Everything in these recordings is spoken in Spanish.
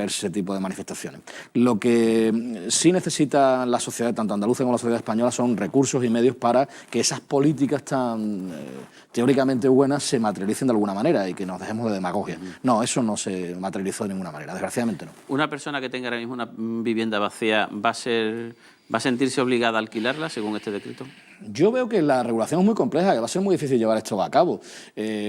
ese tipo de manifestaciones. Lo que sí necesita la sociedad, tanto andaluza como la sociedad española, son recursos y medios para que esas políticas tan teóricamente buenas se materialicen de alguna manera y que nos dejemos de demagogia. No, eso no se materializó de ninguna manera, desgraciadamente no. ¿Una persona que tenga ahora mismo una vivienda vacía va a sentirse obligada a alquilarla según este decreto? Yo veo que la regulación es muy compleja, que va a ser muy difícil llevar esto a cabo.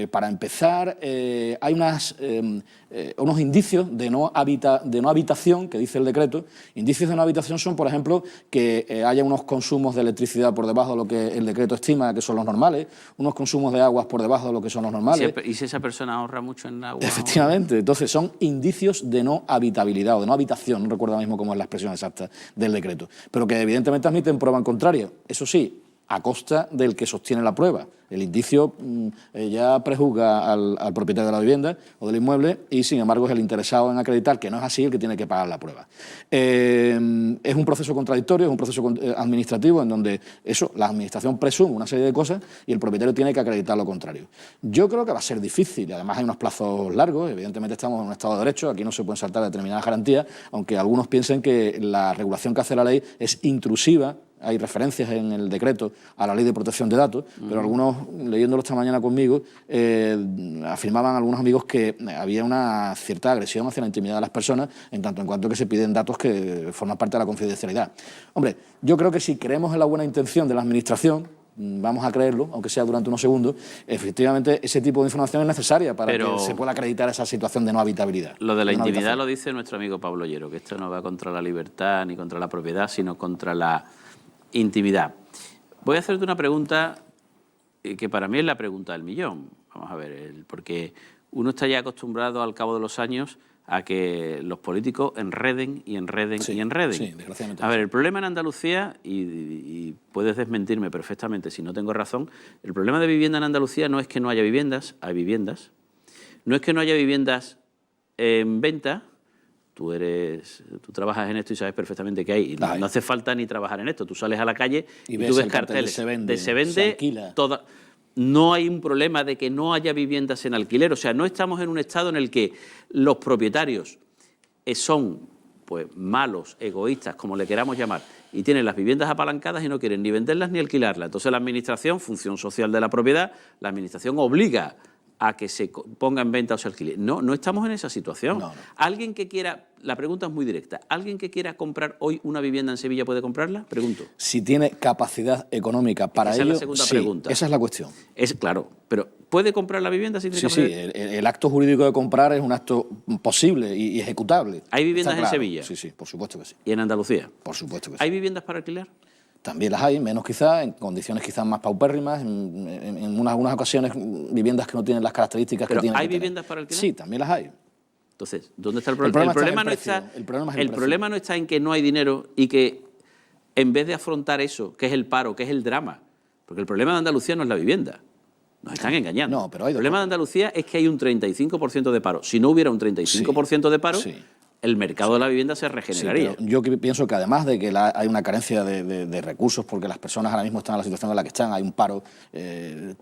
Para empezar, hay unos indicios de no habitación, que dice el decreto. Indicios de no habitación son, por ejemplo, que haya unos consumos de electricidad por debajo de lo que el decreto estima que son los normales, unos consumos de aguas por debajo de lo que son los normales. ¿Y si esa persona ahorra mucho en agua? Efectivamente. Entonces, son indicios de no habitabilidad o de no habitación, no recuerdo ahora mismo cómo es la expresión exacta del decreto, pero que evidentemente admiten prueba en contrario. Eso sí, a costa del que sostiene la prueba. El indicio ya prejuzga al propietario de la vivienda o del inmueble y, sin embargo, es el interesado en acreditar que no es así el que tiene que pagar la prueba. Es un proceso contradictorio, es un proceso administrativo en donde la administración presume una serie de cosas y el propietario tiene que acreditar lo contrario. Yo creo que va a ser difícil, además hay unos plazos largos, evidentemente estamos en un Estado de Derecho, aquí no se pueden saltar determinadas garantías, aunque algunos piensen que la regulación que hace la ley es intrusiva. Hay referencias en el decreto a la Ley de Protección de Datos, pero algunos, leyéndolo esta mañana conmigo, afirmaban algunos amigos que había una cierta agresión hacia la intimidad de las personas en cuanto que se piden datos que forman parte de la confidencialidad. Hombre, yo creo que si creemos en la buena intención de la Administración, vamos a creerlo, aunque sea durante unos segundos, efectivamente ese tipo de información es necesaria para que se pueda acreditar esa situación de no habitabilidad. Lo de la intimidad lo dice nuestro amigo Pablo Llero, que esto no va contra la libertad ni contra la propiedad, sino contra la intimidad. Voy a hacerte una pregunta que para mí es la pregunta del millón. Vamos a ver, porque uno está ya acostumbrado al cabo de los años a que los políticos enreden y enreden y enreden. Sí, desgraciadamente. A ver, el problema en Andalucía, y puedes desmentirme perfectamente si no tengo razón, el problema de vivienda en Andalucía no es que no haya viviendas, hay viviendas. No es que no haya viviendas en venta. Tú trabajas en esto y sabes perfectamente que hay. No hace falta ni trabajar en esto. Tú sales a la calle y tú ves carteles. Se vende, alquila. Toda. No hay un problema de que no haya viviendas en alquiler. O sea, no estamos en un estado en el que los propietarios son pues malos, egoístas, como le queramos llamar, y tienen las viviendas apalancadas y no quieren ni venderlas ni alquilarlas. Entonces la Administración, función social de la propiedad, la Administración obliga a que se ponga en venta o se alquile. No estamos en esa situación. No. Alguien que quiera, la pregunta es muy directa, ¿alguien que quiera comprar hoy una vivienda en Sevilla puede comprarla? Pregunto. Si tiene capacidad económica para ello, esa es la segunda pregunta. Esa es la cuestión. Claro, pero ¿puede comprar la vivienda si tiene capacidad? Sí, el acto jurídico de comprar es un acto posible y ejecutable. ¿Hay viviendas en Sevilla? Sí, por supuesto que sí. ¿Y en Andalucía? Por supuesto que sí. ¿Hay viviendas para alquilar? También las hay, menos quizás, en condiciones quizás más paupérrimas, en algunas ocasiones viviendas que no tienen las características que tienen. ¿Hay viviendas para alquilar? Sí, también las hay. Entonces, ¿dónde está el problema? El problema no está en que no hay dinero y que en vez de afrontar eso, que es el paro, que es el drama, porque el problema de Andalucía no es la vivienda. Nos están engañando. No, pero hay el problema de Andalucía es que hay un 35% de paro. Si no hubiera un 35% de paro, el mercado de la vivienda se regeneraría. Sí, yo pienso que además de que hay una carencia de recursos, porque las personas ahora mismo están en la situación en la que están, hay un paro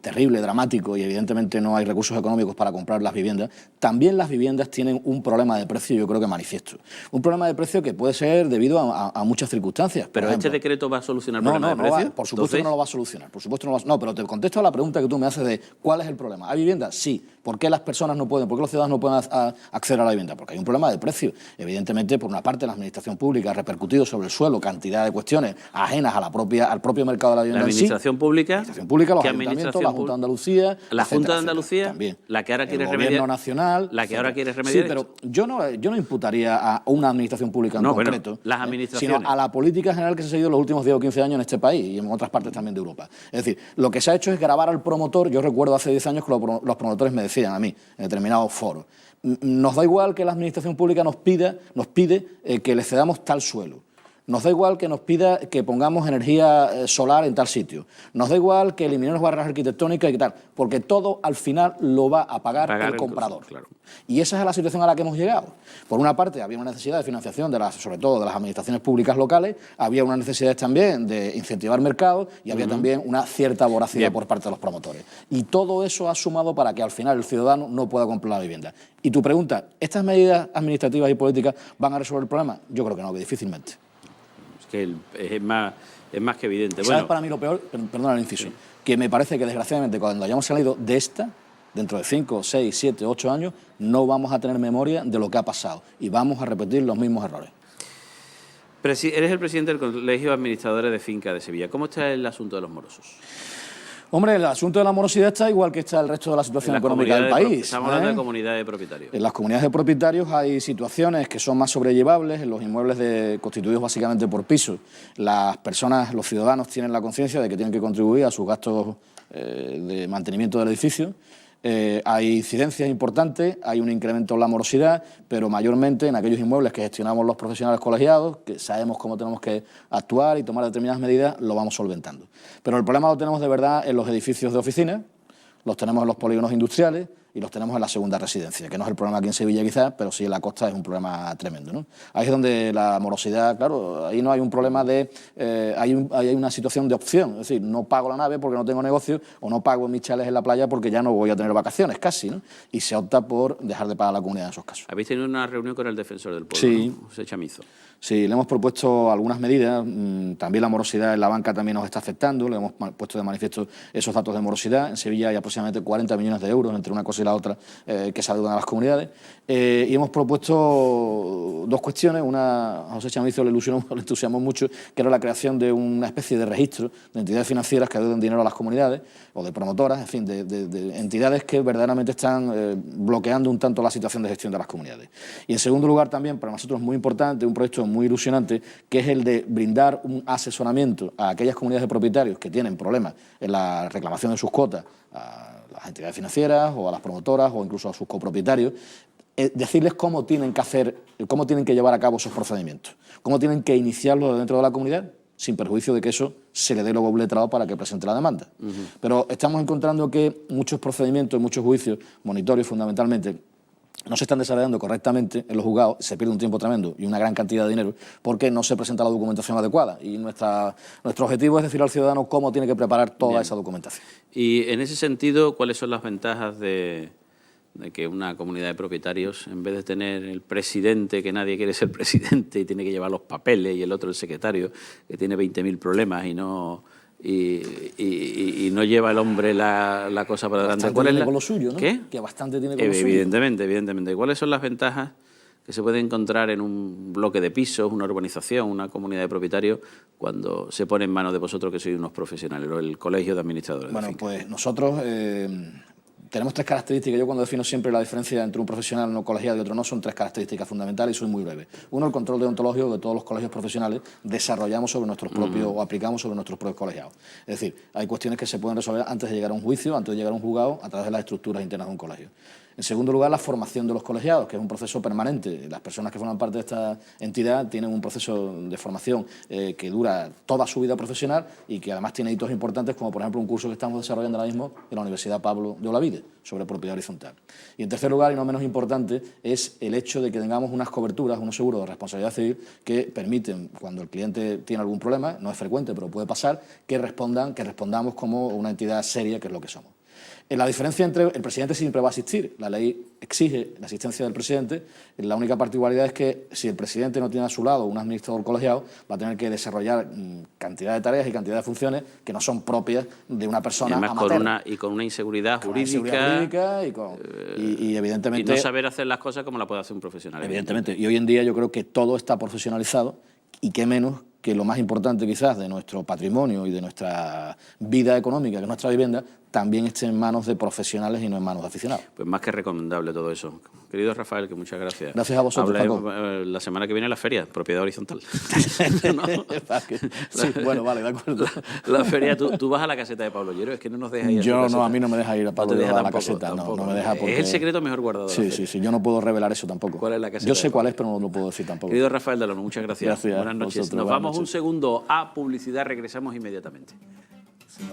terrible, dramático, y evidentemente no hay recursos económicos para comprar las viviendas, también las viviendas tienen un problema de precio, yo creo que manifiesto. Un problema de precio que puede ser debido a muchas circunstancias. ¿Pero este decreto va a solucionar el problema de precio? Por supuesto que no lo va a solucionar. Por supuesto no, pero te contesto a la pregunta que tú me haces de ¿cuál es el problema? ¿Hay viviendas? Sí. ¿Por qué las personas no pueden? ¿Por qué los ciudadanos no pueden acceder a la vivienda? Porque hay un problema de precio. Evidentemente, por una parte, la Administración Pública ha repercutido sobre el suelo cantidad de cuestiones ajenas a al propio mercado de la vivienda. La Administración Pública, los ayuntamientos, la Junta de Andalucía, la Junta de Andalucía, también. La que ahora quiere el remediar, Gobierno Nacional, la que ahora quiere remediar. Sí, pero yo no imputaría a una Administración Pública en concreto, las administraciones, sino a la política general que se ha seguido los últimos 10 o 15 años en este país y en otras partes también de Europa. Es decir, lo que se ha hecho es gravar al promotor. Yo recuerdo hace 10 años que los promotores me decían a mí, en determinados foros, nos da igual que la Administración Pública nos pide que le cedamos tal suelo. Nos da igual que nos pida que pongamos energía solar en tal sitio. Nos da igual que eliminemos barreras arquitectónicas y tal, porque todo al final lo va a pagar el comprador. Claro. Y esa es la situación a la que hemos llegado. Por una parte, había una necesidad de financiación, sobre todo de las administraciones públicas locales, había una necesidad también de incentivar mercados y había también una cierta voracidad por parte de los promotores. Y todo eso ha sumado para que al final el ciudadano no pueda comprar la vivienda. Y tu pregunta, ¿estas medidas administrativas y políticas van a resolver el problema? Yo creo que no, que difícilmente. Es que es más que evidente. ¿Sabes para mí lo peor? Perdona el inciso. Sí. Que me parece que desgraciadamente cuando hayamos salido de esta, dentro de 5, 6, 7, 8 años, no vamos a tener memoria de lo que ha pasado y vamos a repetir los mismos errores. Eres el presidente del Colegio de Administradores de Finca de Sevilla. ¿Cómo está el asunto de los morosos? Hombre, el asunto de la morosidad está igual que está el resto de la situación económica del país. Estamos hablando de comunidades de propietarios. En las comunidades de propietarios hay situaciones que son más sobrellevables. En los inmuebles constituidos básicamente por pisos, las personas, los ciudadanos tienen la conciencia de que tienen que contribuir a sus gastos de mantenimiento del edificio. Hay incidencias importantes, hay un incremento en la morosidad, pero mayormente en aquellos inmuebles que gestionamos los profesionales colegiados, que sabemos cómo tenemos que actuar y tomar determinadas medidas, lo vamos solventando. Pero el problema lo tenemos de verdad en los edificios de oficinas, los tenemos en los polígonos industriales y los tenemos en la segunda residencia, que no es el problema aquí en Sevilla quizás, pero sí en la costa es un problema tremendo, ¿no? Ahí es donde la morosidad, claro, ahí no hay un problema de... hay una situación de opción, es decir, no pago la nave porque no tengo negocio o no pago mis chales en la playa porque ya no voy a tener vacaciones casi, ¿no? Y se opta por dejar de pagar a la comunidad en esos casos. ¿Habéis tenido una reunión con el defensor del pueblo? Sí. ¿No? José Chamizo. Sí, le hemos propuesto algunas medidas, también la morosidad en la banca también nos está afectando, le hemos puesto de manifiesto esos datos de morosidad. En Sevilla hay aproximadamente 40 millones de euros entre una cosa y la otra que se adeudan a las comunidades. Y hemos propuesto dos cuestiones, una a José Chamizo le entusiasmó mucho, que era la creación de una especie de registro de entidades financieras que adeudan dinero a las comunidades, o de promotoras, en fin, de entidades que verdaderamente están bloqueando un tanto la situación de gestión de las comunidades. Y en segundo lugar también, para nosotros muy importante, un proyecto muy ilusionante, que es el de brindar un asesoramiento a aquellas comunidades de propietarios que tienen problemas en la reclamación de sus cuotas a las entidades financieras o a las promotoras o incluso a sus copropietarios, decirles cómo tienen que hacer, cómo tienen que llevar a cabo esos procedimientos, cómo tienen que iniciarlos dentro de la comunidad, sin perjuicio de que eso se le dé luego letrado para que presente la demanda. Pero estamos encontrando que muchos procedimientos, muchos juicios, monitorios fundamentalmente, no se están desarrollando correctamente en los juzgados, se pierde un tiempo tremendo y una gran cantidad de dinero porque no se presenta la documentación adecuada. Y nuestro objetivo es decir al ciudadano cómo tiene que preparar toda esa documentación. Y en ese sentido, ¿cuáles son las ventajas de que una comunidad de propietarios, en vez de tener el presidente, que nadie quiere ser presidente y tiene que llevar los papeles, y el otro el secretario, que tiene 20.000 problemas y no lleva el hombre la cosa para adelante? ¿Cuál es con lo suyo, ¿no? ¿Qué? Que bastante tiene con lo suyo. Evidentemente. ¿Cuáles son las ventajas que se pueden encontrar en un bloque de pisos, una urbanización, una comunidad de propietarios, cuando se pone en manos de vosotros que sois unos profesionales, o el Colegio de Administradores? Bueno, pues nosotros tenemos tres características. Yo cuando defino siempre la diferencia entre un profesional no colegiado y otro no, son tres características fundamentales y soy muy breve. Uno, el control deontológico que todos los colegios profesionales desarrollamos sobre nuestros propios o aplicamos sobre nuestros propios colegiados. Es decir, hay cuestiones que se pueden resolver antes de llegar a un juicio, antes de llegar a un juzgado, a través de las estructuras internas de un colegio. En segundo lugar, la formación de los colegiados, que es un proceso permanente. Las personas que forman parte de esta entidad tienen un proceso de formación que dura toda su vida profesional y que además tiene hitos importantes, como por ejemplo un curso que estamos desarrollando ahora mismo en la Universidad Pablo de Olavide sobre propiedad horizontal. Y en tercer lugar, y no menos importante, es el hecho de que tengamos unas coberturas, unos seguros de responsabilidad civil que permiten, cuando el cliente tiene algún problema, no es frecuente, pero puede pasar, que respondamos como una entidad seria, que es lo que somos. La diferencia entre el presidente siempre va a asistir, la ley exige la asistencia del presidente, la única particularidad es que si el presidente no tiene a su lado un administrador colegiado, va a tener que desarrollar cantidad de tareas y cantidad de funciones que no son propias de una persona amateur. Con una inseguridad jurídica y evidentemente... Y no saber hacer las cosas como la puede hacer un profesional. Evidentemente, y hoy en día yo creo que todo está profesionalizado y qué menos que lo más importante quizás de nuestro patrimonio y de nuestra vida económica, que es nuestra vivienda, también esté en manos de profesionales y no en manos de aficionados. Pues más que recomendable todo eso. Querido Rafael, que muchas gracias. Gracias a vosotros, Paco. La semana que viene la feria, propiedad horizontal. Sí, bueno, vale, de acuerdo. La feria, tú vas a la caseta de Pablo Llero, es que no nos deja ir a Yo caseta. no, a mí no me deja ir a Pablo Llero a la tampoco, caseta, tampoco. no me deja porque... Es el secreto mejor guardado. Sí, yo no puedo revelar eso tampoco. ¿Cuál es la caseta Yo sé de cuál Pablo? es, pero no lo puedo decir tampoco. Querido Rafael Dalano, muchas gracias. Gracias. Buenas noches. Vosotros, Nos buenas vamos noches. un segundo a publicidad, regresamos inmediatamente. Sí,